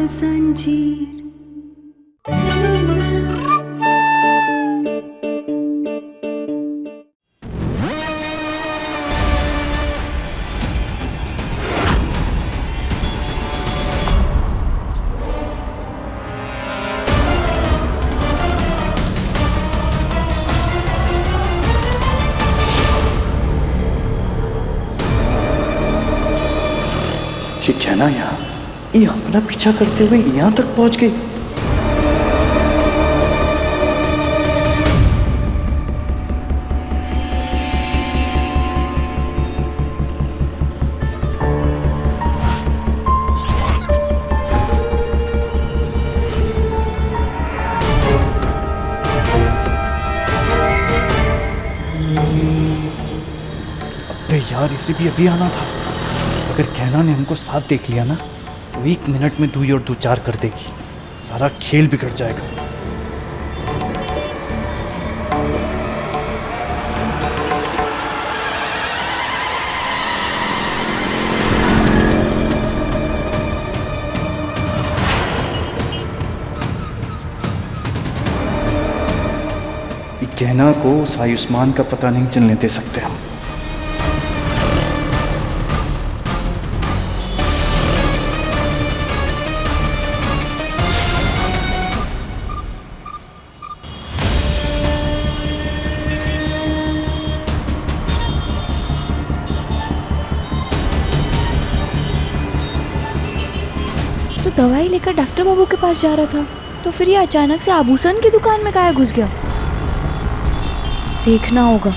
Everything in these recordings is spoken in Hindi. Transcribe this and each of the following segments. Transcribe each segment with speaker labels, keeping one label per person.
Speaker 1: जंजीर।
Speaker 2: ये कहना यहाँ ये अपना पीछा करते हुए यहाँ तक पहुंच गई। अबे यार इसे भी अभी आना था। अगर कहना ने हमको साथ देख लिया ना तो 1 मिनट में 2 और 2 4 कर देगी। सारा खेल बिगड़ जाएगा। ये कहना को उस आयुष्मान का पता नहीं चलने दे सकते हम।
Speaker 3: तो दवाई लेकर डॉक्टर बाबू के पास जा रहा था, तो फिर ये अचानक से आभूषण की दुकान में काहे घुस गया? देखना होगा।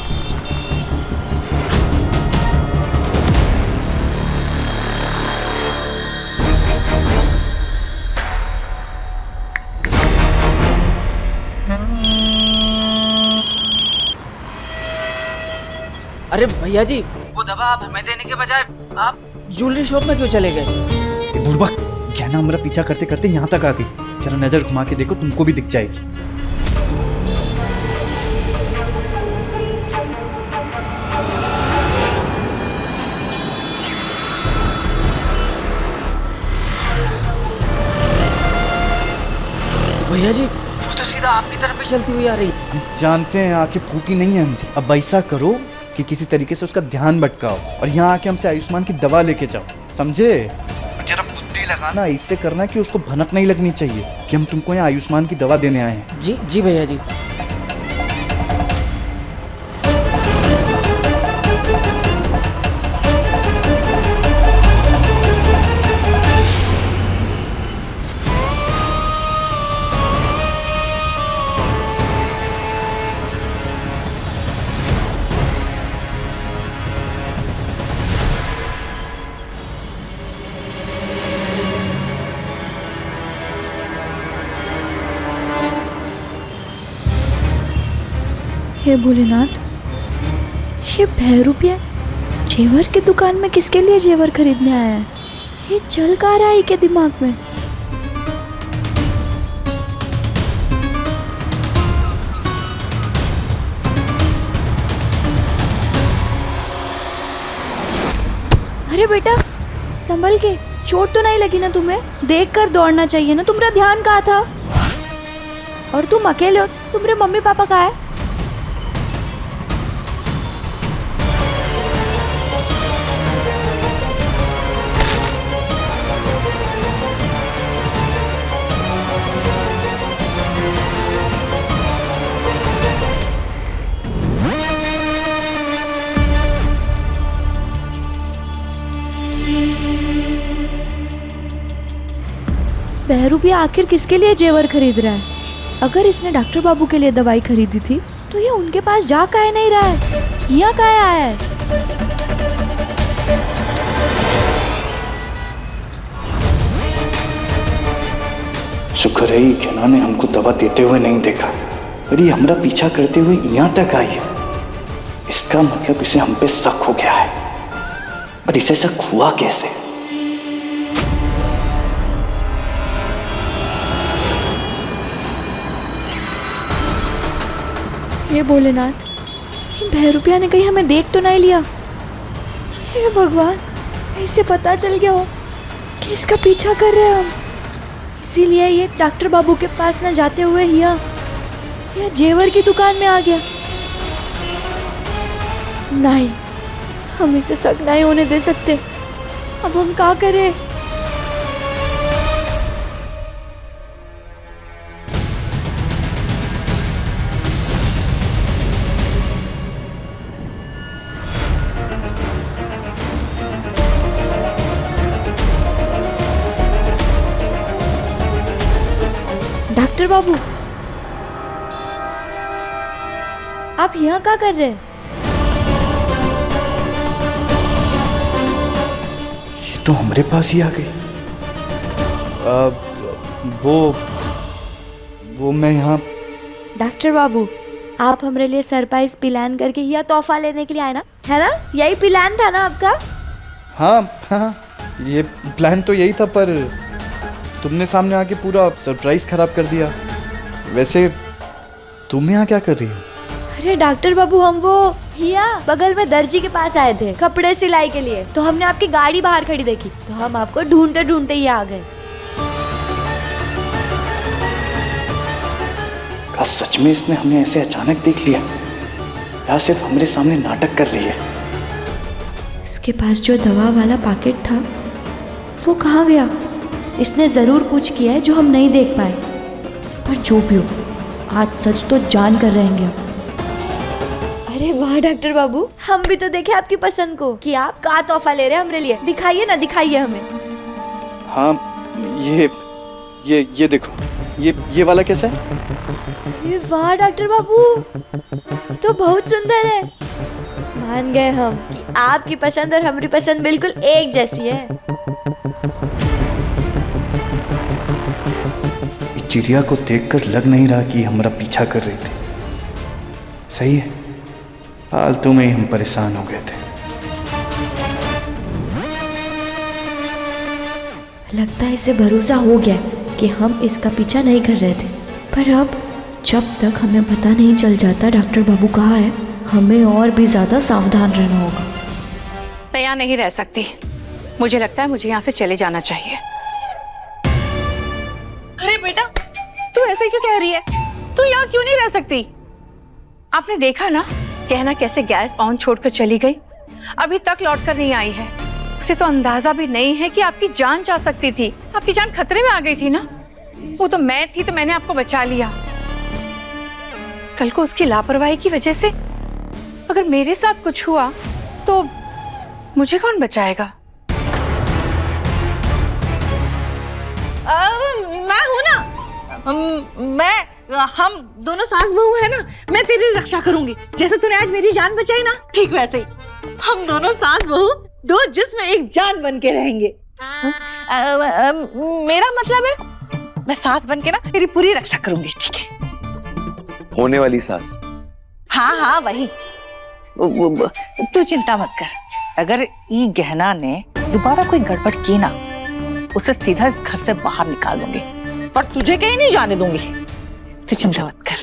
Speaker 4: अरे भैया जी, वो दवा आप हमें देने के बजाय आप ज्वेलरी शॉप में क्यों चले गए?
Speaker 2: बुड़बक कहना हमारा पीछा करते करते यहाँ तक आ गई। जरा नजर घुमा के देखो, तुमको भी दिख जाएगी।
Speaker 4: भैया जी, वो तो सीधा आपकी तरफ ही चलती हुई आ रही।
Speaker 2: हम जानते हैं आंखें फूटी नहीं है हमसे। अब ऐसा करो कि किसी तरीके से उसका ध्यान भटकाओ और यहाँ आके हमसे आयुष्मान की दवा लेके जाओ, समझे? जरा बुद्धि लगाना, इससे करना कि उसको भनक नहीं लगनी चाहिए कि हम तुमको यहाँ आयुष्मान की दवा देने आए हैं।
Speaker 4: जी जी भैया जी।
Speaker 3: हे भोलेनाथ, ये भैरूपिया जेवर की दुकान में किसके लिए जेवर खरीदने आया है? ये चल कहाँ रहा है के दिमाग में? अरे बेटा, संभल के, चोट तो नहीं लगी ना तुम्हें? देख कर दौड़ना चाहिए ना, तुम्हारा ध्यान कहाँ था? और तुम अकेले हो, तुम्हारे मम्मी पापा कहाँ है? बहरूपिया आखिर किसके लिए जेवर खरीद रहा है? अगर इसने डॉक्टर बाबू के लिए दवाई खरीदी थी तो ये उनके पास जा काहे नहीं रहा है? यहाँ काहे आया है?
Speaker 2: शुक्र है कहना ने हमको दवा देते हुए नहीं देखा और ये हमारा पीछा करते हुए यहाँ तक आई है। इसका मतलब इसे हम पे शक हो गया है, पर इसे शक हुआ कैसे?
Speaker 3: ये भोलेनाथ, भैरूपिया ने कहीं हमें देख तो नहीं लिया? हे भगवान, ऐसे पता चल गया हो कि इसका पीछा कर रहे हैं हम। इसीलिए ये डॉक्टर बाबू के पास न जाते हुए यह जेवर की दुकान में आ गया। नहीं, हम इसे शक नहीं होने दे सकते। अब हम क्या करें? डॉक्टर बाबू, आप यहाँ क्या कर रहे हैं?
Speaker 2: ये तो हमारे पास ही आ गई। वो मैं यहाँ।
Speaker 3: डॉक्टर बाबू, आप हमारे लिए सरप्राइज प्लान करके यह तोहफा लेने के लिए आए ना, है ना? यही प्लान था ना आपका?
Speaker 2: हाँ, ये प्लान तो यही था, पर तुमने सामने आके पूरा सरप्राइज खराब कर दिया। वैसे तुम यहाँ क्या कर रही हो?
Speaker 3: अरे डॉक्टर बाबू, हम वो यहाँ बगल में दर्जी के पास आए थे कपड़े सिलाई के लिए, तो हमने आपकी गाड़ी बाहर खड़ी देखी, तो हम आपको ढूंढते ढूंढते ही आ गए।
Speaker 2: क्या सच में इसने हमें ऐसे अचानक देख लिया, या सिर्फ हमारे सामने नाटक कर रही है?
Speaker 3: इसके पास जो दवा वाला पैकेट था वो कहाँ गया? इसने जरूर कुछ किया है जो हम नहीं देख पाए, पर जो भी हो, आज सच तो जान कर रहेंगे अब। अरे वाह डॉक्टर बाबू, हम भी तो देखे आपकी पसंद को कि आप क्या तोहफा ले रहे हैं हमरे लिए। दिखाइए ना, दिखाइए हमें।
Speaker 2: हाँ, ये देखो, ये वाला कैसा है?
Speaker 3: अरे वाह डॉक्टर बाबू, ये तो बहुत सुंदर है। मान गए हम कि आपकी पसंद और हमारी पसंद बिल्कुल एक जैसी है।
Speaker 2: चिड़िया को देखकर लग नहीं रहा कि हमारा पीछा कर रही थी। सही है, फालतू में ही हम परेशान हो गए थे।
Speaker 3: लगता है इसे भरोसा हो गया कि हम इसका पीछा नहीं कर रहे थे, पर अब जब तक हमें पता नहीं चल जाता डॉक्टर बाबू कहाँ है, हमें और भी ज्यादा सावधान रहना होगा।
Speaker 1: मैं यहाँ नहीं रह सकती। मुझे लगता है मुझे यहाँ से चले जाना चाहिए।
Speaker 5: अरे बेटा, तू ऐसे क्यों कह रही है? तू यहाँ क्यों नहीं रह सकती?
Speaker 1: आपने देखा ना कहना कैसे गैस ऑन छोड़कर चली गई, अभी तक लौट कर नहीं आई है। उसे तो अंदाजा भी नहीं है कि आपकी जान जा सकती थी। आपकी जान खतरे में आ गई थी ना। वो तो मैं थी, तो मैंने आपको बचा लिया। कल को उसकी लापरवाही की वजह से अगर मेरे साथ कुछ हुआ तो मुझे कौन बचाएगा?
Speaker 5: मैं हूं ना। हम दोनों सास बहू है ना। मैं तेरी रक्षा करूंगी। जैसे तूने आज मेरी जान बचाई ना, ठीक वैसे ही हम दोनों सास बहू दो जिस्म एक जान बन के रहेंगे। मेरा मतलब है मैं सास बन के ना तेरी पूरी रक्षा करूंगी, ठीक है?
Speaker 6: होने वाली सास?
Speaker 5: हाँ वही। तू चिंता मत कर। अगर ये गहना ने दोबारा कोई गड़बड़ की ना, उसे सीधा इस घर से बाहर निकाल दूंगी, पर तुझे कहीं नहीं जाने दूंगी। तू चिंता मत कर।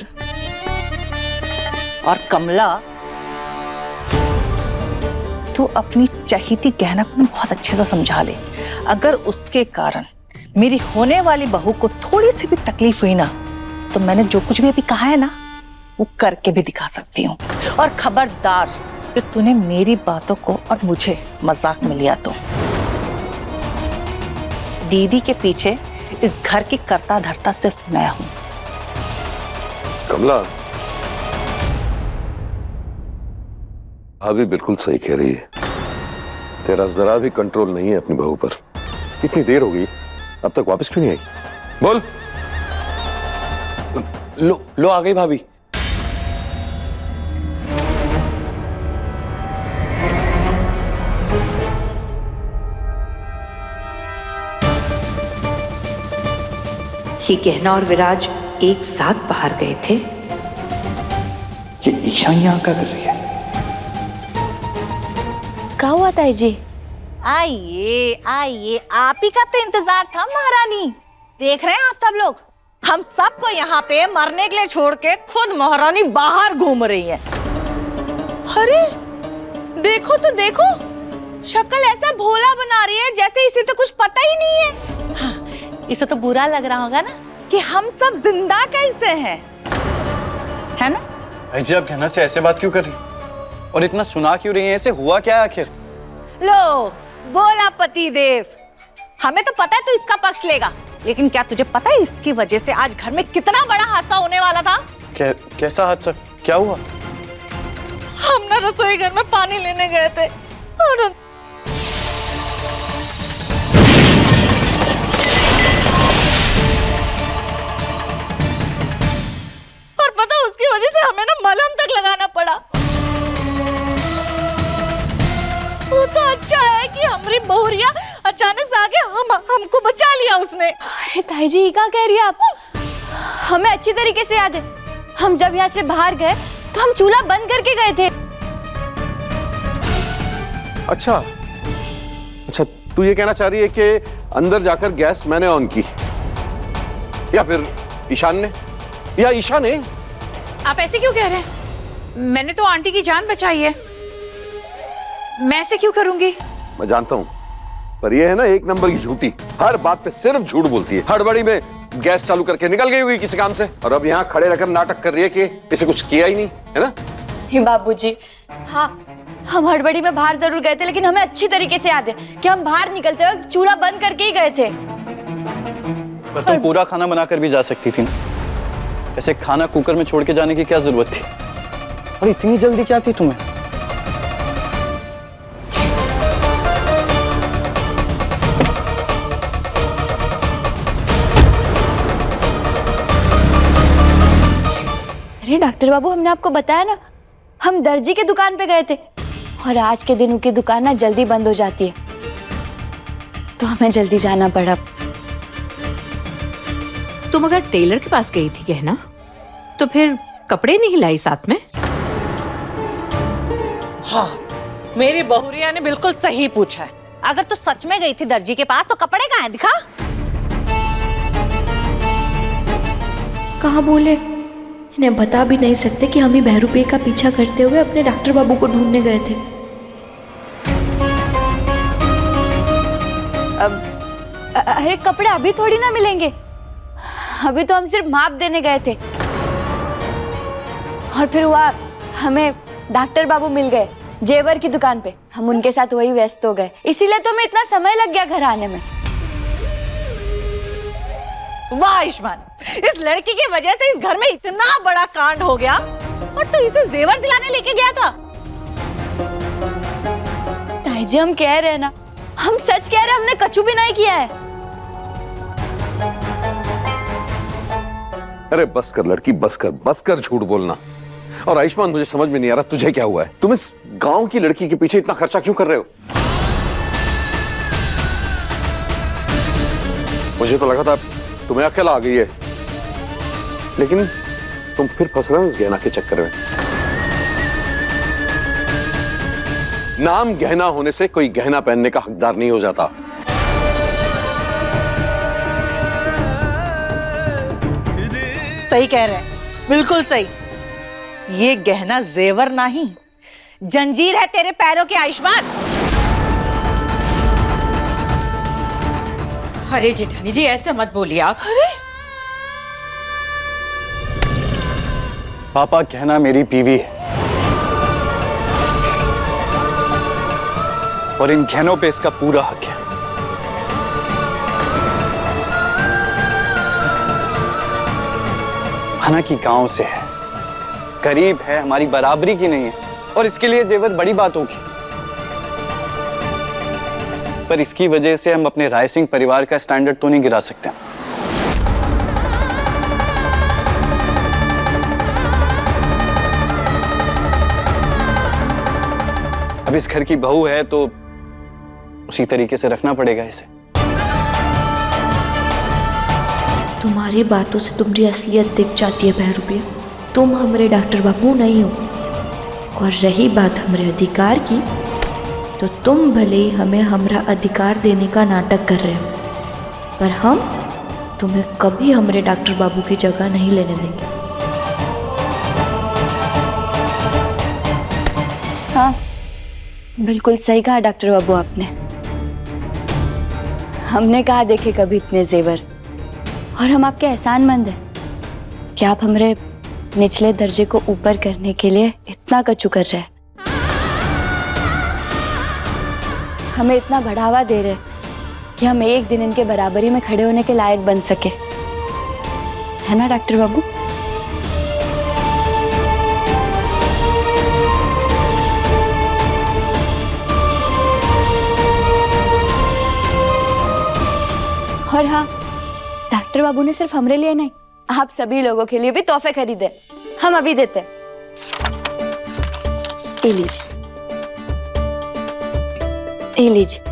Speaker 5: और कमला, तू अपनी चहेती गहना को बहुत अच्छे से समझा ले। अगर उसके कारण मेरी होने वाली बहू को थोड़ी सी भी तकलीफ हुई ना, तो मैंने जो कुछ भी अभी कहा है ना, वो करके भी दिखा सकती हूँ। और खबरदार कि तूने मेरी बातों को और मुझे मजाक में लिया तो दीदी के पीछे इस घर की कर्ता धर्ता सिर्फ मैं हूं।
Speaker 6: कमला, भाभी बिल्कुल सही कह रही है। तेरा जरा भी कंट्रोल नहीं है अपनी बहू पर। इतनी देर हो गई, अब तक वापस क्यों नहीं आई? बोल।
Speaker 7: लो आ गई भाभी।
Speaker 8: ये गहना और विराज एक साथ बाहर गए थे।
Speaker 2: ये ईशा यहाँ क्या कर रही है?
Speaker 3: क्या हुआ ताई जी?
Speaker 5: आइए आइए, आप ही का तो इंतजार था महारानी। देख रहे हैं आप सब लोग, हम सबको यहाँ पे मरने के लिए छोड़ के खुद महारानी बाहर घूम रही है। अरे देखो तो देखो, शक्ल ऐसा भोला बना रही है जैसे इसे तो कुछ पता ही नहीं है। हाँ, इसे तो बुरा लग रहा होगा ना कि हम सब जिंदा कैसे हैं, है ना?
Speaker 2: भाई जी, आप गहना से ऐसे बात क्यों कर रही और इतना सुना क्यों रही हैं? ऐसे हुआ क्या आखिर?
Speaker 5: लो बोला पति देव, हमें तो पता है तू इसका पक्ष लेगा, लेकिन क्या तुझे पता है इसकी वजह से आज घर में कितना बड़ा हादसा होने वाला था?
Speaker 2: कैसा हादसा? क्या हुआ?
Speaker 5: हम ना रसोई घर में पानी लेने गए थे और पता उसकी वजह से हमें ना मलहम तक लगाना पड़ा। वो तो अच्छा है कि हमारी बहुरिया अचानक से आके हमको बचा लिया उसने।
Speaker 3: अरे ताई जी, क्या कह रही है आप? हमें अच्छी तरीके से याद है, हम जब यहाँ से बाहर गए तो हम चूल्हा बंद करके गए थे।
Speaker 6: अच्छा, तू ये कहना चाह रही है कि अंदर जाकर गैस मैंने ऑन की, या फिर ईशान ने, या ईशा ने?
Speaker 1: आप ऐसे क्यों कह रहे हैं? मैंने तो आंटी की जान बचाई है, मैं ऐसे क्यों करूंगी?
Speaker 6: मैं जानता हूं, पर ये है ना एक नंबर की झूठी, हर बात पे सिर्फ झूठ बोलती है। हड़बड़ी में गैस चालू करके निकल गई होगी किसी काम से, और अब यहाँ खड़े रहकर नाटक कर रही है कि इसे कुछ किया ही नहीं, है ना?
Speaker 3: बाबूजी, हाँ, हम हड़बड़ी में बाहर जरूर गए थे, लेकिन हमें अच्छी तरीके से याद है कि हम बाहर निकलते वक्त चूल्हा बंद करके ही गए थे।
Speaker 2: पर तुम पूरा खाना बनाकर भी जा सकती थी ना। ऐसे खाना कुकर में छोड़ के जाने की क्या जरूरत थी? और इतनी जल्दी क्या थी तुम्हें?
Speaker 3: अरे डॉक्टर बाबू, हमने आपको बताया ना, हम दर्जी के दुकान पे गए थे, और आज के दिन उनकी दुकान ना जल्दी बंद हो जाती है, तो हमें जल्दी जाना पड़ा।
Speaker 1: तुम अगर टेलर के पास गई थी गहना, तो फिर कपड़े नहीं लाई साथ में?
Speaker 5: हाँ, मेरी बहुरिया ने बिल्कुल सही पूछा है। अगर तू सच में गई थी दर्जी के पास तो कपड़े कहाँ हैं? दिखा।
Speaker 3: कहाँ बोले? इन्हें बता भी नहीं सकते कि हम ही बहरूपे का पीछा करते हुए अपने डॉक्टर बाबू को ढूंढने गए थे। अरे कपड़े अभी थोड़ी ना मिलेंगे, अभी तो हम सिर्फ माप देने गए थे, और फिर हुआ हमें डॉक्टर बाबू मिल गए जेवर की दुकान पे। हम उनके साथ वही व्यस्त हो गए, इसीलिए तो हमें इतना समय लग गया घर आने में।
Speaker 5: वाह आयुष्मान, इस लड़की की वजह से इस घर में इतना बड़ा कांड हो गया, और तू इसे जेवर दिलाने लेके गया था।
Speaker 3: ताई जी, हम कह रहे हैं ना, हम सच कह रहे हैं, हमने कछु भी नहीं किया है।
Speaker 6: अरे बस कर लड़की, बस कर झूठ बोलना। और आयुष्मान, मुझे समझ में नहीं आ रहा तुझे क्या हुआ है? तुम इस गांव की लड़की के पीछे इतना खर्चा क्यों कर रहे हो? मुझे तो लगा था तुम्हें अकेला आ गई है, लेकिन तुम फिर फंस रहे हो इस गहना के चक्कर में। नाम गहना होने से कोई गहना पहनने का हकदार नहीं हो जाता।
Speaker 5: सही कह रहे हैं, बिल्कुल सही। ये गहना जेवर नहीं, जंजीर है तेरे पैरों के आयुष्मान।
Speaker 1: अरे जेठानी जी, ऐसे मत बोलिए आप।
Speaker 5: अरे
Speaker 2: पापा, गहना मेरी बीवी है, और इन गहनों पे इसका पूरा हक है। हालांकि गांव से है, गरीब है, हमारी बराबरी की नहीं है, और इसके लिए जेवर बड़ी बात होगी, पर इसकी वजह से हम अपने राय सिंह परिवार का स्टैंडर्ड तो नहीं गिरा सकते। अब इस घर की बहू है तो उसी तरीके से रखना पड़ेगा इसे।
Speaker 3: तुम्हारी बातों से तुम्हारी असलियत दिख जाती है बहरूपे। तुम हमारे डॉक्टर बाबू नहीं हो, और रही बात हमारे अधिकार की, तो तुम भले ही हमें हमारा अधिकार देने का नाटक कर रहे हो, पर हम तुम्हें कभी हमारे डॉक्टर बाबू की जगह नहीं लेने देंगे। हाँ, बिल्कुल सही कहा डॉक्टर बाबू आपने। हमने कहा देखे कभी इतने जेवर और हम आपके एहसानमंद हैं कि आप हमारे निचले दर्जे को ऊपर करने के लिए इतना कचू कर रहे हैं, हमें इतना बढ़ावा दे रहे कि हम एक दिन इनके बराबरी में खड़े होने के लायक बन सके, है ना डॉक्टर बाबू? और हाँ, डॉक्टर बाबू ने सिर्फ हमरे लिए नहीं, आप सभी लोगों के लिए भी तोहफे खरीदे, हम अभी देते हैं। ये लीजिए, ये लीजिए।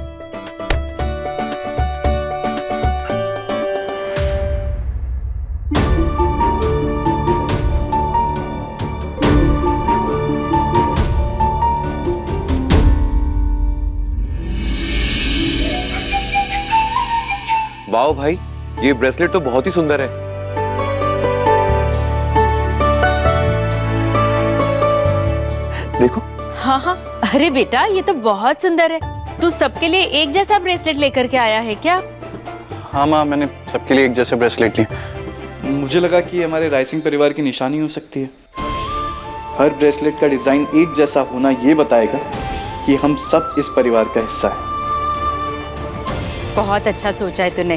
Speaker 6: वाओ भाई, ये ब्रेसलेट तो बहुत ही सुंदर है। देखो।
Speaker 7: हाँ हाँ, अरे बेटा ये तो बहुत सुंदर है। तू सबके लिए एक जैसा ब्रेसलेट लेकर के आया है क्या?
Speaker 2: हाँ माँ, मैंने सबके लिए एक जैसे ब्रेसलेट लिए। मुझे लगा कि हमारे रायसिंग परिवार की निशानी हो सकती है। हर ब्रेसलेट का डिजाइन एक जैसा होना ये बताएगा कि हम सब इस परिवार का हिस्सा है।
Speaker 7: बहुत अच्छा सोचा है तूने।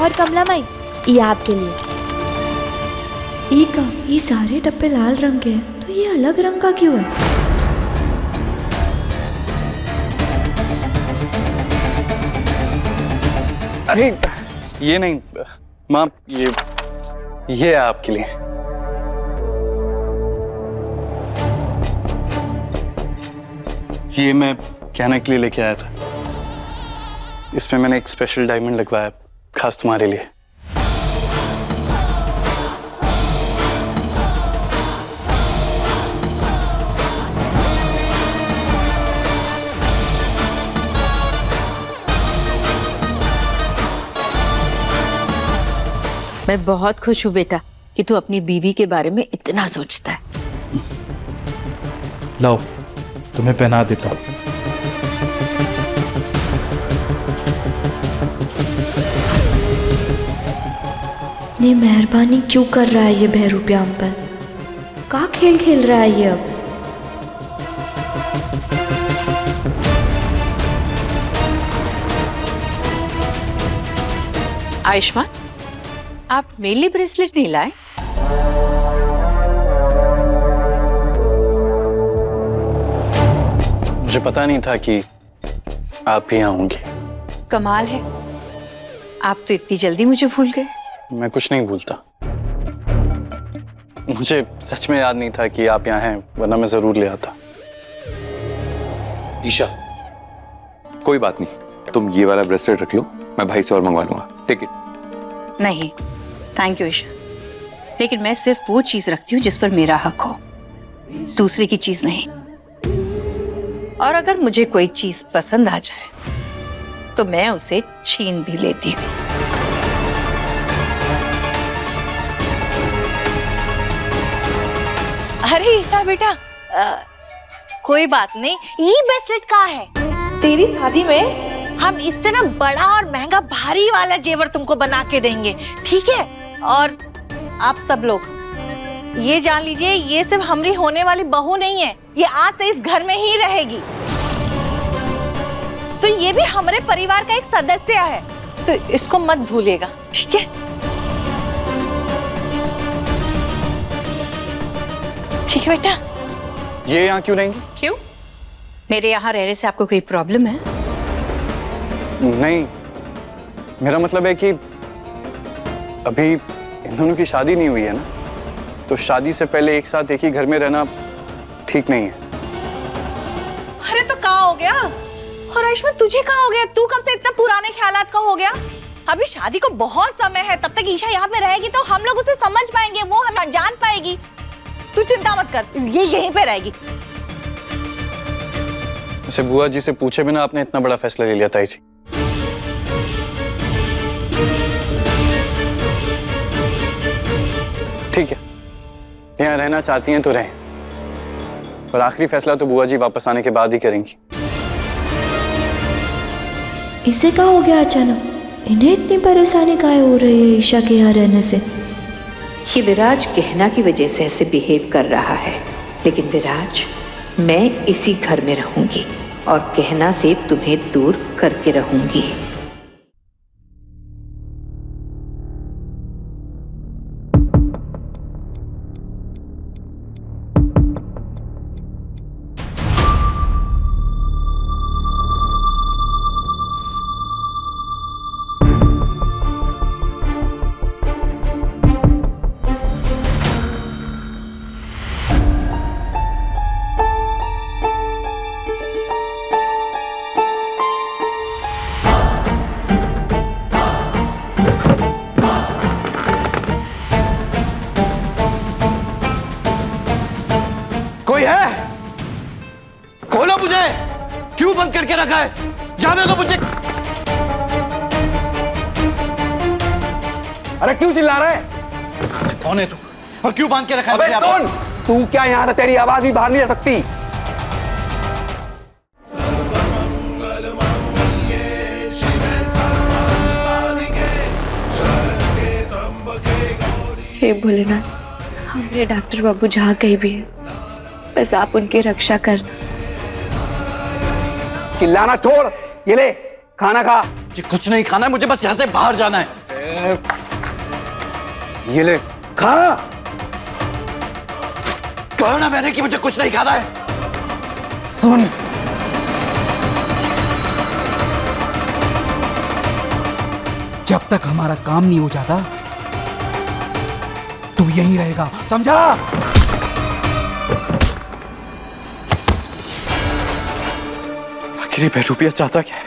Speaker 3: और कमला माई, ये आपके लिए। ये सारे डब्बे लाल रंग के हैं, तो ये अलग रंग का क्यों है?
Speaker 2: अरे ये नहीं माँ, ये है आपके लिए। ये मैं कहने के लिए लेके आया था। इसमें मैंने एक स्पेशल डायमंड लगवाया खास तुम्हारे लिए।
Speaker 7: मैं बहुत खुश हूँ बेटा कि तू अपनी बीवी के बारे में इतना सोचता है।
Speaker 2: लाओ, तुम्हें पहना देता हूँ।
Speaker 3: इतनी मेहरबानी क्यों कर रहा है ये बहरूपिया हम पर? का खेल खेल रहा है ये अब?
Speaker 1: आयुष्मान, आप मेरे लिए ब्रेसलेट नहीं लाए?
Speaker 2: मुझे पता नहीं था कि आप ही आऊंगी।
Speaker 1: कमाल है, आप तो इतनी जल्दी मुझे भूल गए।
Speaker 2: मैं कुछ नहीं भूलता। मुझे सच में याद नहीं था कि आप यहाँ हैं, वरना मैं जरूर ले आता।
Speaker 6: ईशा, कोई बात नहीं, तुम ये वाला ब्रेसलेट रख लो, मैं भाई से और मंगवा लूंगा। Take it.
Speaker 1: नहीं, थैंक यू ईशा, लेकिन मैं सिर्फ वो चीज रखती हूँ जिस पर मेरा हक हो, दूसरे की चीज नहीं। और अगर मुझे कोई चीज पसंद आ जाए तो मैं उसे छीन भी लेती हूँ।
Speaker 5: अरे ईशा बेटा, कोई बात नहीं, ये ब्रेसलेट कहाँ है? तेरी शादी में हम इससे ना बड़ा और महंगा भारी वाला जेवर तुमको बना के देंगे, ठीक है? और आप सब लोग ये जान लीजिए, ये सिर्फ हमारी होने वाली बहू नहीं है, ये आज से इस घर में ही रहेगी। तो ये भी हमारे परिवार का एक सदस्य है, तो इसको मत भूलिएगा, ठीक है? ठीक है बेटा।
Speaker 2: ये यहाँ क्यों रहेंगी?
Speaker 1: क्यों? मेरे यहाँ रहने से आपको कोई प्रॉब्लम है?
Speaker 2: नहीं, मेरा मतलब है कि अभी इन दोनों की शादी नहीं हुई है ना, तो शादी से पहले एक साथ एक ही घर में रहना ठीक नहीं है।
Speaker 5: अरे तो क्या हो गया? और आयुष्मान, तुझे क्या हो गया? तू कब से इतना पुराने ख्यालात का हो गया? अभी शादी को बहुत समय है, तब तक ईशा यहाँ पे रहेगी तो हम लोग उसे समझ पाएंगे, वो हमें जान पाएगी। तू चिंता मत कर, ये यहीं पे रहेगी।
Speaker 2: वैसे बुआ जी से पूछे बिना आपने इतना बड़ा फैसला ले लिया ताई जी। ठीक है, यहाँ रहना चाहती हैं तो रहें, पर आखिरी फैसला तो बुआ जी वापस आने के बाद ही करेंगी।
Speaker 3: इसे क्या हो गया अचानक? इन्हें इतनी परेशानी काहे हो रही है ईशा के यहाँ रहने से?
Speaker 8: ये विराज गहना की वजह से ऐसे बिहेव कर रहा है, लेकिन विराज, मैं इसी घर में रहूंगी और गहना से तुम्हें दूर करके रहूंगी।
Speaker 2: कोई है? खोलो मुझे। क्यों बंद करके रखा है? जाने दो मुझे।
Speaker 6: अरे क्यों चिल्ला रहा है?
Speaker 2: कौन है तू और क्यों बांध के रखा है?
Speaker 6: अबे
Speaker 2: मुझे
Speaker 6: सुन, तू क्या यहाँ से तेरी आवाज भी बाहर नहीं आ सकती।
Speaker 3: हे भोलेनाथ, हमारे डॉक्टर बाबू जहाँ कहीं भी है, बस आप उनकी रक्षा कर।
Speaker 6: चिल्लाना छोड़, ये ले खाना खा।
Speaker 2: मुझे कुछ नहीं खाना है, मुझे बस यहाँ से बाहर जाना है।
Speaker 6: ये ले खा।
Speaker 2: कहा ना मैंने कि मुझे कुछ नहीं खाना है।
Speaker 6: सुन,
Speaker 9: जब तक हमारा काम नहीं हो जाता तू यहीं रहेगा, समझा?
Speaker 2: आखिर ये बहरूपिया चाहता क्या है?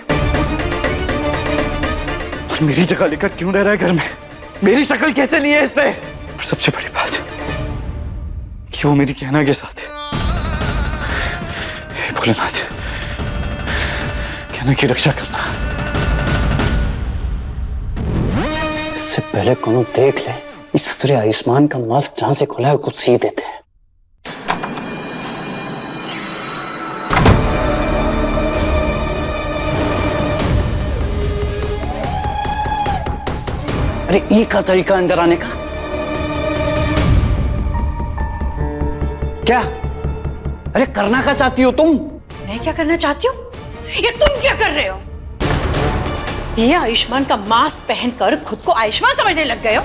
Speaker 2: और मेरी जगह लेकर क्यों रह रहा है घर में? मेरी शक्ल कैसे ली है इसने? और सबसे बड़ी बात कि वो मेरी कहना के साथ है। हे भोलेनाथ, कहना की रक्षा करना।
Speaker 10: इससे पहले कोनो देख ले, इस ससुरे आयुष्मान का मास्क जहां से खुला है कुछ सी देते हैं। अरे ई का तरीका अंदर आने का क्या? अरे करना क्या चाहती हो तुम?
Speaker 1: मैं क्या करना चाहती हूँ? ये तुम क्या कर रहे हो? ये आयुष्मान का मास्क पहनकर खुद को आयुष्मान समझने लग गए हो?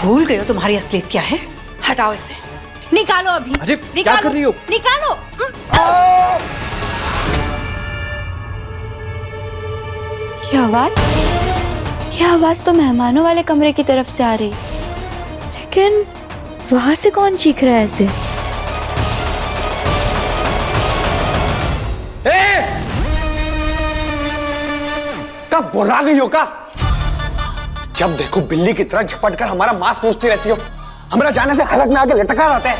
Speaker 1: भूल गए हो तुम्हारी असलियत क्या है? हटाओ इसे, निकालो अभी।
Speaker 2: अरे क्या कर रही हो?
Speaker 1: निकालो।
Speaker 3: ये आवाज तो मेहमानों वाले कमरे की तरफ से आ रही, लेकिन वहां से कौन चीख रहा है ऐसे?
Speaker 10: कब बुला गई हो का? जब देखो बिल्ली की तरह झपट कर हमारा मांस पूछती रहती हो। हमारा जाने से हलक में आके लटका रहते हैं।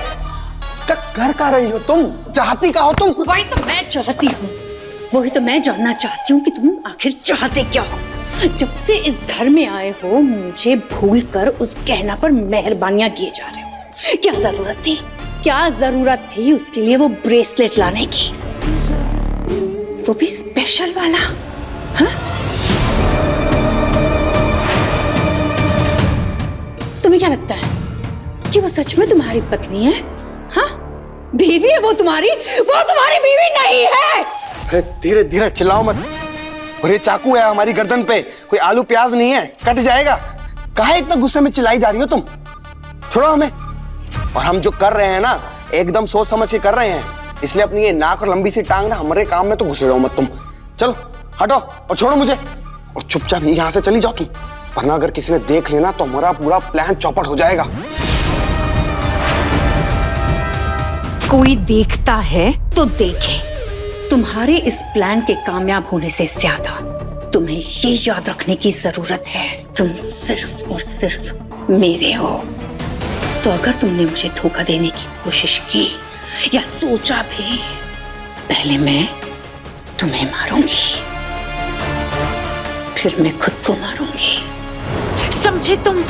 Speaker 10: कर का रही हो तुम? चाहती का हो तुम?
Speaker 1: वही तो मैं चाहती हूँ, वही तो मैं जानना चाहती हूँ कि तुम आखिर चाहते क्या हो? जब से इस घर में आए हो, मुझे भूल कर उस गहना पर मेहरबानियां किए जा रहे हो। क्या जरूरत थी? क्या जरूरत थी उसके लिए वो ब्रेसलेट लाने की, वो भी स्पेशल वाला? हाँ? तुम्हें क्या लगता है कि वो सच में तुम्हारी पत्नी है? हाँ, बीवी है वो तुम्हारी? वो तुम्हारी बीवी नहीं है।
Speaker 10: धीरे धीरे चिल्लाओ मत। और ये चाकू है हमारी गर्दन पे, कोई आलू प्याज नहीं है, कट जाएगा। काहे इतना गुस्से में चिल्लाई जा रही हो तुम? छोड़ो हमें। और हम जो कर रहे हैं ना, एकदम सोच समझ के कर रहे हैं, इसलिए अपनी ये नाक और लंबी सी टांग ना हमारे काम में तो घुसेड़ो मत तुम। चलो हटो और छोड़ो मुझे, और चुपचाप यहाँ से चली जाओ तुम, वरना अगर किसी ने देख लेना तो हमारा पूरा प्लान चौपट हो जाएगा।
Speaker 1: कोई देखता है तो देखे, तुम्हारे इस प्लान के कामयाब होने से ज्यादा तुम्हें ये याद रखने की जरूरत है, तुम सिर्फ और सिर्फ मेरे हो। तो अगर तुमने मुझे धोखा देने की कोशिश की या सोचा भी, तो पहले मैं तुम्हें मारूंगी, फिर मैं खुद को मारूंगी, समझे तुम?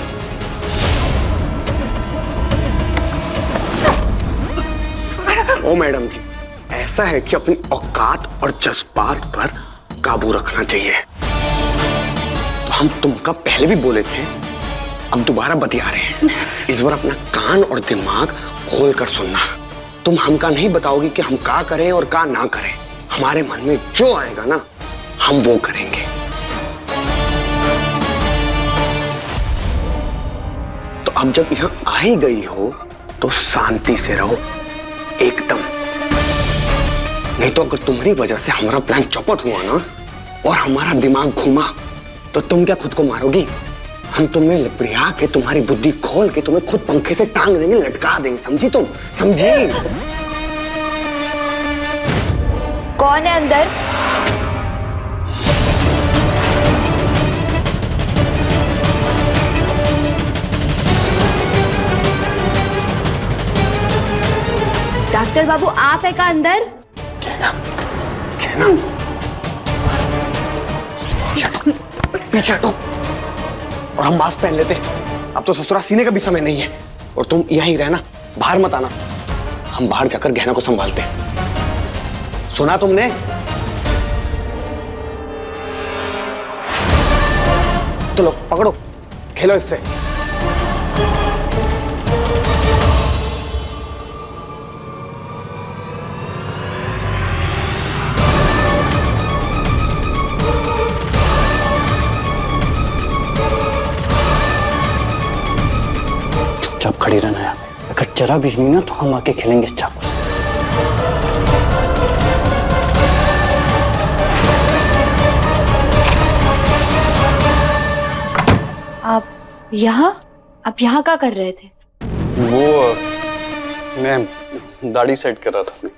Speaker 10: ओ मैडम जी, ऐसा है कि अपनी औकात और जज्बात पर काबू रखना चाहिए। तो हम तुमका पहले भी बोले थे, अब दोबारा बतिया रहे हैं। इस बार अपना कान और दिमाग खोल कर सुनना। तुम हमका नहीं बताओगी कि हम क्या करें और क्या ना करें। हमारे मन में जो आएगा ना, हम वो करेंगे। तो अब जब यहां आ ही गई हो तो शांति से रहो एकदम। नहीं तो अगर तुम्हारी वजह से हमारा प्लान चौपट हुआ ना और हमारा दिमाग घूमा तो तुम क्या खुद को मारोगी? हम तुम्हें लिपड़िया के तुम्हारी बुद्धि खोल के तुम्हें खुद पंखे से टांग देंगे, लटका देंगे। समझी तुम? समझी?
Speaker 3: कौन है अंदर? डॉक्टर बाबू आप है का अंदर?
Speaker 10: कहना पीछे हटो और हम मास्क पहन लेते। अब तो ससुरा सीने का भी समय नहीं है। और तुम यहीं रहना, बाहर मत आना। हम बाहर जाकर गहना को संभालते। सुना तुमने? चलो पकड़ो, खेलो इससे। चुपचाप खड़ी रहना है। अगर जरा भी नहीं ना तो हम आके खेलेंगे इस चाकू से।
Speaker 3: आप यहाँ क्या कर रहे थे?
Speaker 10: वो मैं दाढ़ी सेट कर रहा था अपनी।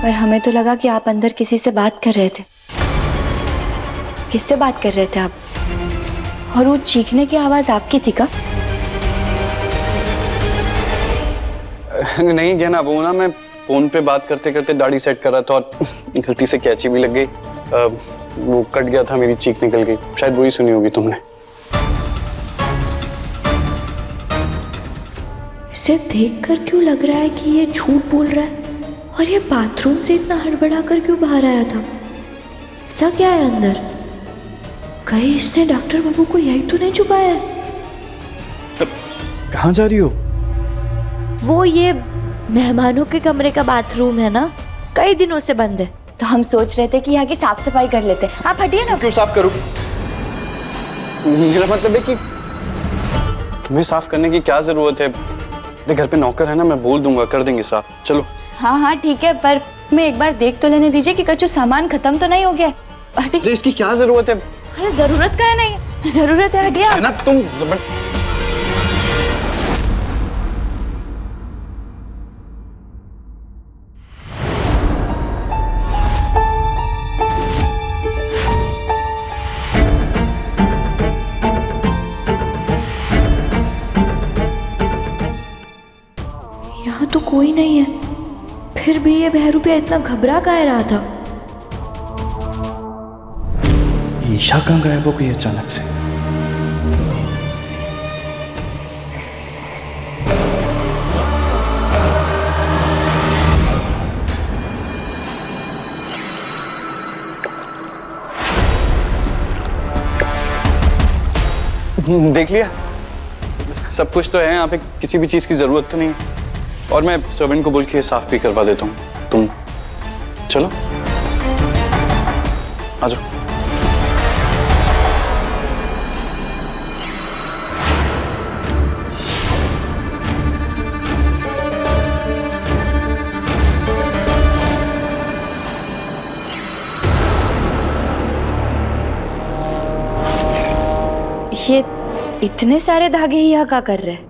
Speaker 3: पर हमें तो लगा कि आप अंदर किसी से बात कर रहे थे। किससे बात कर रहे थे आप? और वो चीखने की आवाज आपकी थी क्या?
Speaker 11: नहीं गहना, वो ना मैं फोन पे बात करते करते दाढ़ी सेट कर रहा था और गलती से कैंची भी लग गई। वो कट गया था, मेरी चीख निकल गई। शायद वही सुनी होगी तुमने।
Speaker 3: इसे देखकर क्यों लग रहा है कि ये झूठ बोल रहा है? और ये बाथरूम से इतना हड़बड़ा कर क्यों बाहर आया था? ऐसा क्या है अंदर? कहीं इसने डॉक्टर बाबू को यही तो नहीं छुपाया है?
Speaker 2: कहाँ जा रही हो?
Speaker 3: वो ये मेहमानों के कमरे का बाथरूम है ना, कई दिनों से बंद है, तो हम सोच रहे थे कि यहाँ की साफ सफाई कर लेते। आप हटिए ना।
Speaker 11: क्यों साफ करूं? मेरा मतलब है कि तुम्हें साफ करने की क्या जरूरत है? मेरे घर पे नौकर है ना, मैं बोल दूंगा, कर देंगे साफ। चलो।
Speaker 3: हाँ ठीक है, पर मैं एक बार देख तो लेने दीजिए कि कच्चू सामान खत्म तो नहीं हो गया।
Speaker 11: तो इसकी क्या जरूरत है?
Speaker 3: अरे जरूरत का है नहीं, जरूरत है, हटिए
Speaker 11: है ना तुम
Speaker 3: यहाँ तो कोई नहीं है, फिर भी ये बहरूपिया इतना घबरा काहे रहा था?
Speaker 2: ईशा कहाँ गायब हो गई अचानक से?
Speaker 11: देख लिया? सब कुछ तो है यहाँ पे, किसी भी चीज की जरूरत तो नहीं है। और मैं सर्वेंट को बोल के साफ भी करवा देता हूँ। तुम चलो आ जाओ।
Speaker 3: ये इतने सारे धागे ही यहाँ क्या कर रहे हैं?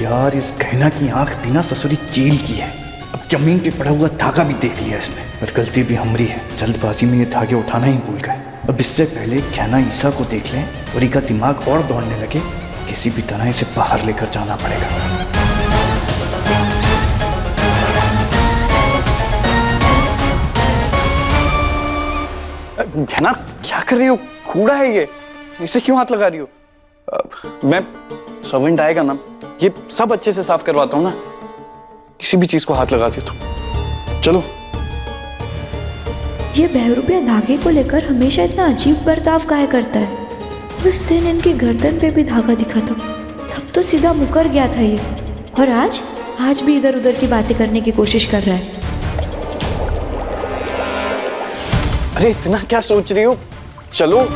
Speaker 2: यार, इस गहना की आंख बिना ससुरी चील की है। अब जमीन पे पड़ा हुआ धागा भी देख लिया इसने, पर गलती भी हमारी है। जल्दबाजी में ये धागे उठाना ही भूल गए। अब इससे पहले कहना ईसा को देख लें और इनका दिमाग और दौड़ने लगे, किसी भी तरह इसे बाहर लेकर जाना पड़ेगा।
Speaker 11: कहना क्या कर रही हो? कूड़ा है ये, इसे क्यों हाथ लगा रही हो? मैं सर्वेंट आएगा ना, ये सब अच्छे से साफ करवाता हूँ ना। किसी भी चीज को हाथ लगाती हो तुम। चलो।
Speaker 3: ये बहरूपिया धागे को लेकर हमेशा इतना अजीब बर्ताव काहे करता है? उस दिन इनकी गर्दन पे भी धागा दिखा था, तब तो सीधा मुकर गया था ये, और आज भी इधर उधर की बातें करने की कोशिश कर रहा है।
Speaker 11: अरे इतना क्या सोच रही हो? चलो।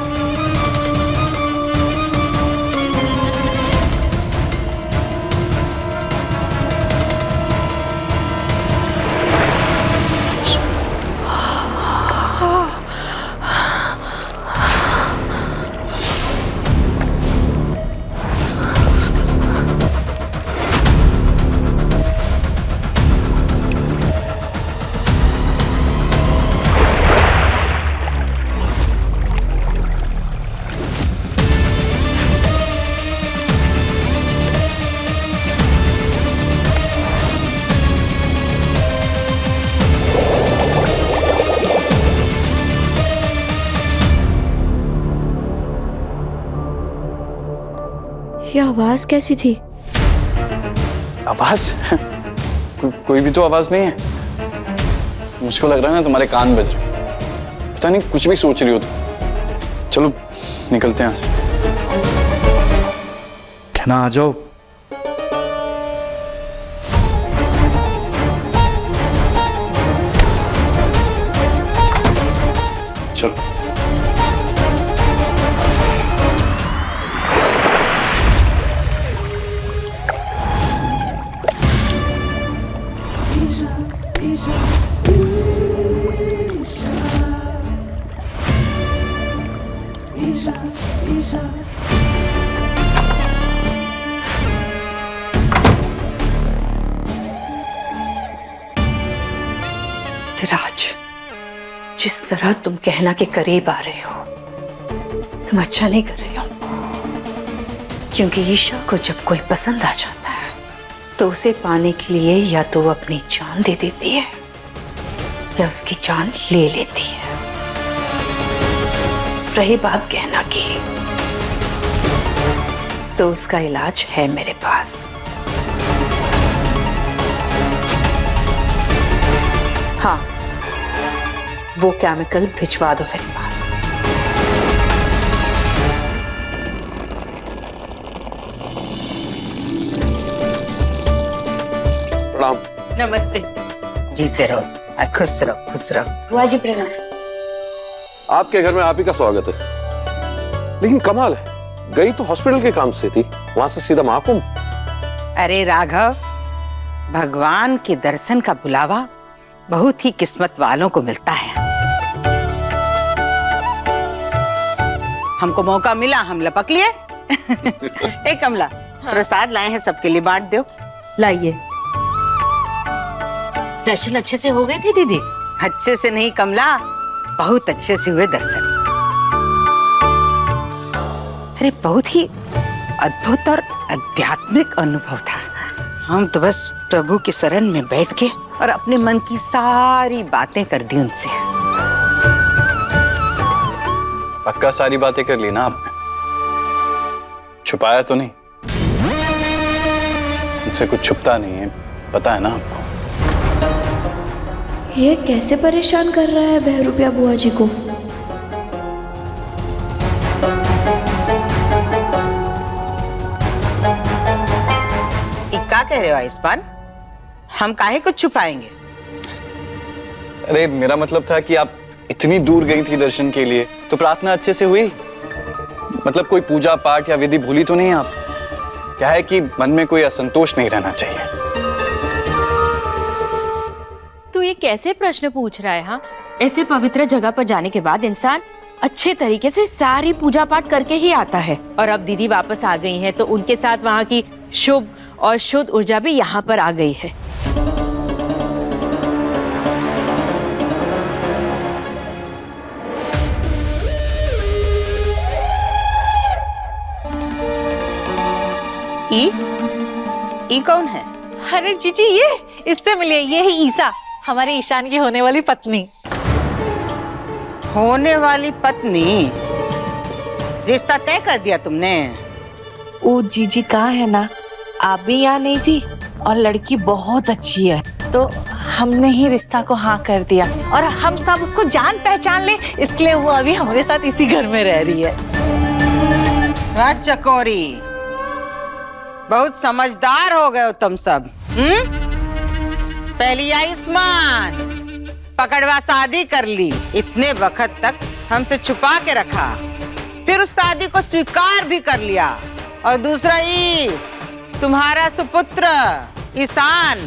Speaker 3: ये आवाज कैसी थी?
Speaker 11: आवाज? कोई भी तो आवाज नहीं है। मुझको लग रहा है ना तुम्हारे कान बज रहे। पता नहीं कुछ भी सोच रही हो तुम। चलो निकलते हैं यहाँ से।
Speaker 2: कहना आ जाओ।
Speaker 11: चलो।
Speaker 1: विराज, जिस तरह तुम कहना के करीब आ रहे हो, तुम अच्छा नहीं कर रहे हो। क्योंकि ईशा को जब कोई पसंद आ जाता है तो उसे पाने के लिए या तो वो अपनी जान दे देती है या उसकी जान ले लेती है। रही बात कहना की, तो उसका इलाज है मेरे पास। हाँ, वो केमिकल भिजवा दो मेरे पास।
Speaker 6: प्रणाम।
Speaker 7: नमस्ते।
Speaker 5: जीते रहो, खुश रहो, खुश रहो।
Speaker 7: बुआ जी प्रणाम।
Speaker 6: आपके घर में आप ही का स्वागत है। लेकिन कमाल है, गई तो हॉस्पिटल के काम से थी, वहां से सीधा महाकुंभ।
Speaker 12: अरे राघव, भगवान के दर्शन का बुलावा बहुत ही किस्मत वालों को मिलता है। हमको मौका मिला, हम लपक लिए। ए कमला, प्रसाद लाए हैं, सबके लिए बांट दो।
Speaker 3: लाइए।
Speaker 7: दर्शन अच्छे से हो गए थे दीदी?
Speaker 12: अच्छे से नहीं कमला, बहुत अच्छे से हुए दर्शन। अरे बहुत ही अद्भुत और आध्यात्मिक अनुभव था। हम तो बस प्रभु के शरण में बैठ के और अपने मन की सारी बातें कर दी उनसे।
Speaker 11: पक्का सारी बातें कर ली ना आपने? छुपाया तो नहीं? मुझसे कुछ छुपता नहीं है, पता है ना आपको।
Speaker 3: ये कैसे परेशान कर रहा है बहरूपिया बुआ जी को?
Speaker 12: क्या कह रहे हो आयुष्मान? हम काहे कुछ छुपाएंगे?
Speaker 11: अरे मेरा मतलब था कि आप इतनी दूर गई थी दर्शन के लिए, तो प्रार्थना अच्छे से हुई? मतलब कोई पूजा पाठ या विधि भूली तो नहीं आप? क्या है कि मन में कोई असंतोष नहीं रहना चाहिए।
Speaker 7: तू ये कैसे प्रश्न पूछ रहा है? हाँ, ऐसे पवित्र जगह पर जाने के बाद इंसान अच्छे तरीके से सारी पूजा पाठ करके ही आता है। और अब दीदी वापस आ गई हैं, तो उनके साथ वहाँ की शुभ और शुद्ध ऊर्जा भी यहाँ पर आ गई है।
Speaker 12: ई कौन है?
Speaker 5: अरे जीजी ये इससे मिलिए, ये है ईसा, हमारे ईशान की होने वाली पत्नी।
Speaker 12: होने वाली पत्नी? रिश्ता तय कर दिया तुमने?
Speaker 5: ओ जीजी कहा है ना, आप भी यहाँ नहीं थी और लड़की बहुत अच्छी है, तो हमने ही रिश्ता को हाँ कर दिया और हम सब उसको जान पहचान ले, इसलिए वो अभी हमारे साथ इसी घर में रह रही है।
Speaker 12: वाह चकोरी, बहुत समझदार हो गए हो तुम सब। पहली आयुष्मान पकड़वा शादी कर ली, इतने वक्त तक हमसे छुपा के रखा, फिर उस शादी को स्वीकार भी कर लिया। और दूसरा ये तुम्हारा सुपुत्र ईशान,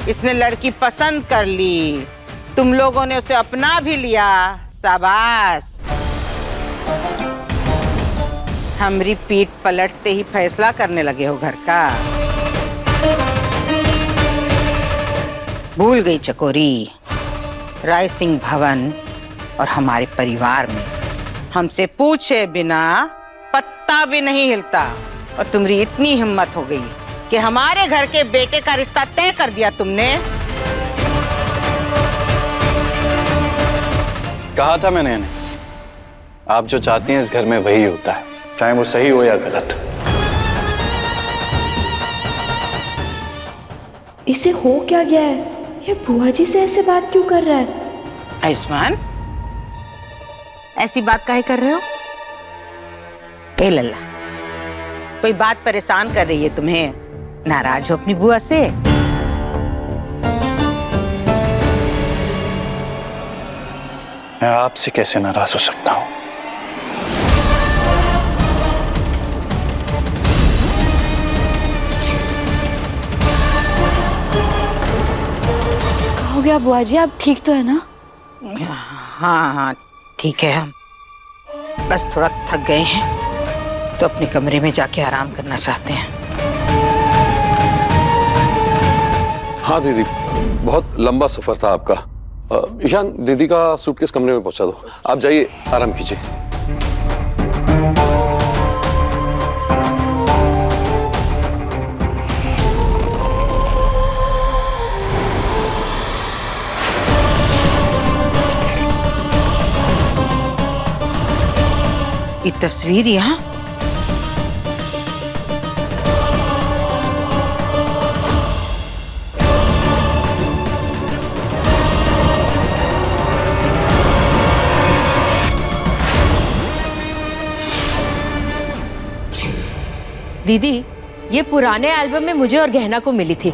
Speaker 12: इसने लड़की पसंद कर ली, तुम लोगों ने उसे अपना भी लिया, शाबाश। हमारी पीठ पलटते ही फैसला करने लगे हो घर का। भूल गई चकोरी, राय सिंह भवन और हमारे परिवार में हमसे पूछे बिना पत्ता भी नहीं हिलता, और तुम्हारी इतनी हिम्मत हो गई कि हमारे घर के बेटे का रिश्ता तय कर दिया तुमने।
Speaker 11: कहा था मैंने, आप जो चाहती हैं इस घर में वही होता है, चाहे वो सही हो या गलत।
Speaker 3: इसे हो क्या गया है? ये बुआ जी से ऐसे बात क्यों कर रहा है?
Speaker 12: आयुष्मान, ऐसी बात काहे कर रहे हो? ए लल्ला, कोई बात परेशान कर रही है तुम्हें? नाराज हो अपनी बुआ से?
Speaker 11: मैं आपसे कैसे नाराज हो सकता हूं?
Speaker 3: हो गया बुआ जी, आप ठीक तो है ना?
Speaker 12: हाँ हाँ ठीक है, हम बस थोड़ा थक गए हैं तो अपने कमरे में जाके आराम करना चाहते हैं।
Speaker 6: हाँ दीदी, बहुत लंबा सफर था आपका। ईशान, दीदी का सूटकेस कमरे में पहुंचा दो, आप जाइए आराम कीजिए।
Speaker 12: ये तस्वीर यहाँ?
Speaker 7: दीदी, ये पुराने एल्बम में मुझे और गहना को मिली थी।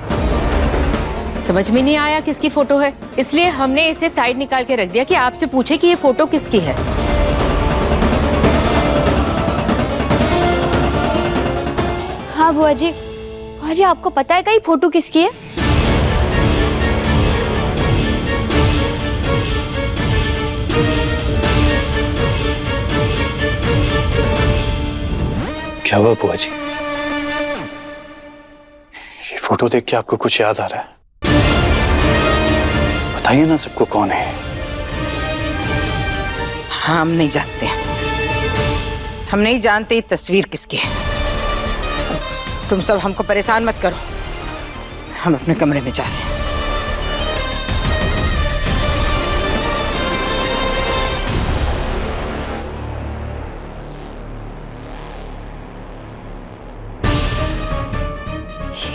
Speaker 7: समझ में नहीं आया किसकी फोटो है, इसलिए हमने इसे साइड निकाल के रख दिया कि आपसे पूछे कि ये फोटो किसकी है।
Speaker 3: हाँ बुआ जी, आपको पता है क्या ये फोटो किसकी है?
Speaker 11: क्या हुआ बुआ जी? ये फोटो देख के आपको कुछ याद आ रहा है? बताइए ना सबको कौन है।
Speaker 12: हाँ, हम नहीं जानते, हम नहीं जानते ये तस्वीर किसकी है। तुम सब हमको परेशान मत करो, हम अपने कमरे में जा रहे हैं।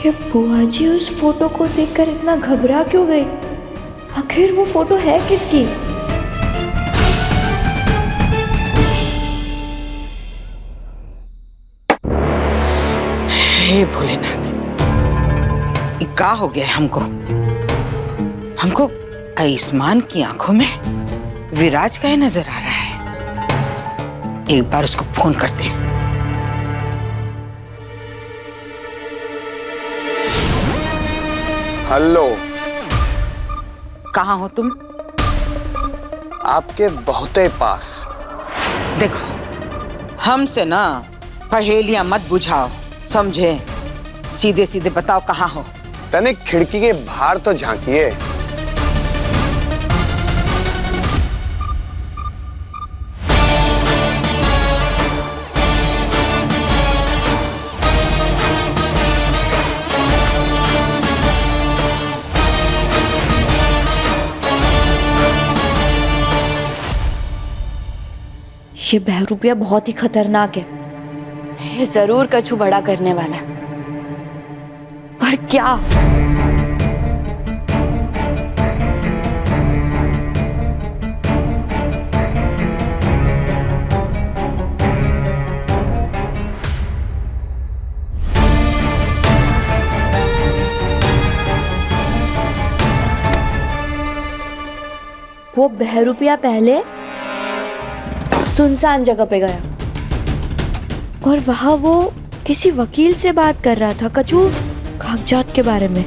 Speaker 3: ये बुआ जी उस फोटो को देखकर इतना घबरा क्यों गई? आखिर वो फोटो है किसकी?
Speaker 12: हे भोलेनाथ, ये क्या हो गया हमको? हमको आयुष्मान की आंखों में विराज का ही नजर आ रहा है। एक बार उसको फोन करते हैं।
Speaker 10: हेलो,
Speaker 12: कहाँ हो तुम?
Speaker 10: आपके बहुते पास।
Speaker 12: देखो, हमसे ना पहेलियां मत बुझाओ, समझे? सीधे सीधे बताओ कहाँ हो।
Speaker 10: तने खिड़की के बाहर तो झांकिए।
Speaker 3: ये बहरूपिया बहुत ही खतरनाक है। ये जरूर कछु बड़ा करने वाला है। पर क्या? वो बहरूपिया पहले सुनसान जगह पे गया और वहां वो किसी वकील से बात कर रहा था कछु कागजात के बारे में।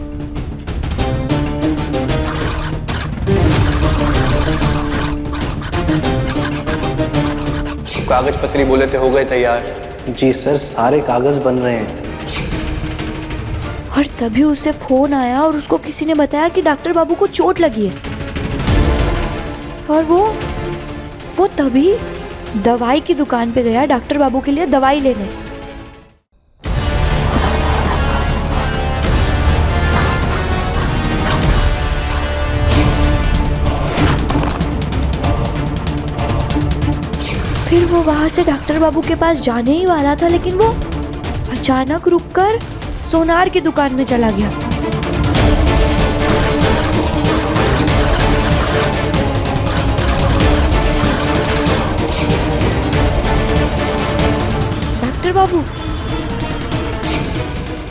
Speaker 11: कागज पत्री बोले थे, हो गए तैयार?
Speaker 13: जी सर, सारे कागज बन रहे हैं।
Speaker 3: और तभी उसे फोन आया और उसको किसी ने बताया कि डॉक्टर बाबू को चोट लगी है। और वो तभी दवाई की दुकान पे गया डॉक्टर बाबू के लिए दवाई लेने। फिर वो वहां से डॉक्टर बाबू के पास जाने ही वाला था, लेकिन वो अचानक रुककर सोनार की दुकान में चला गया। डॉक्टर बाबू,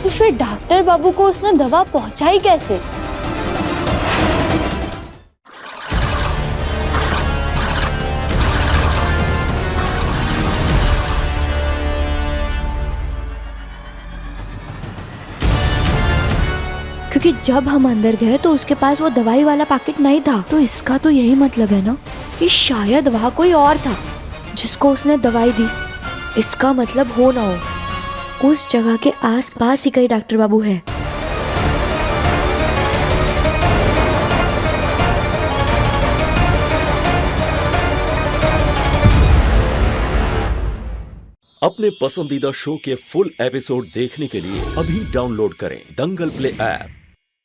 Speaker 3: तो फिर डॉक्टर बाबू को उसने दवा पहुंचाई कैसे? क्योंकि जब हम अंदर गए तो उसके पास वो दवाई वाला पैकेट नहीं था, तो इसका तो यही मतलब है ना कि शायद वहाँ कोई और था जिसको उसने दवाई दी। इसका मतलब हो ना हो उस जगह के आसपास ही कई डॉक्टर बाबू है।
Speaker 14: अपने पसंदीदा शो के फुल एपिसोड देखने के लिए अभी डाउनलोड करें दंगल प्ले ऐप।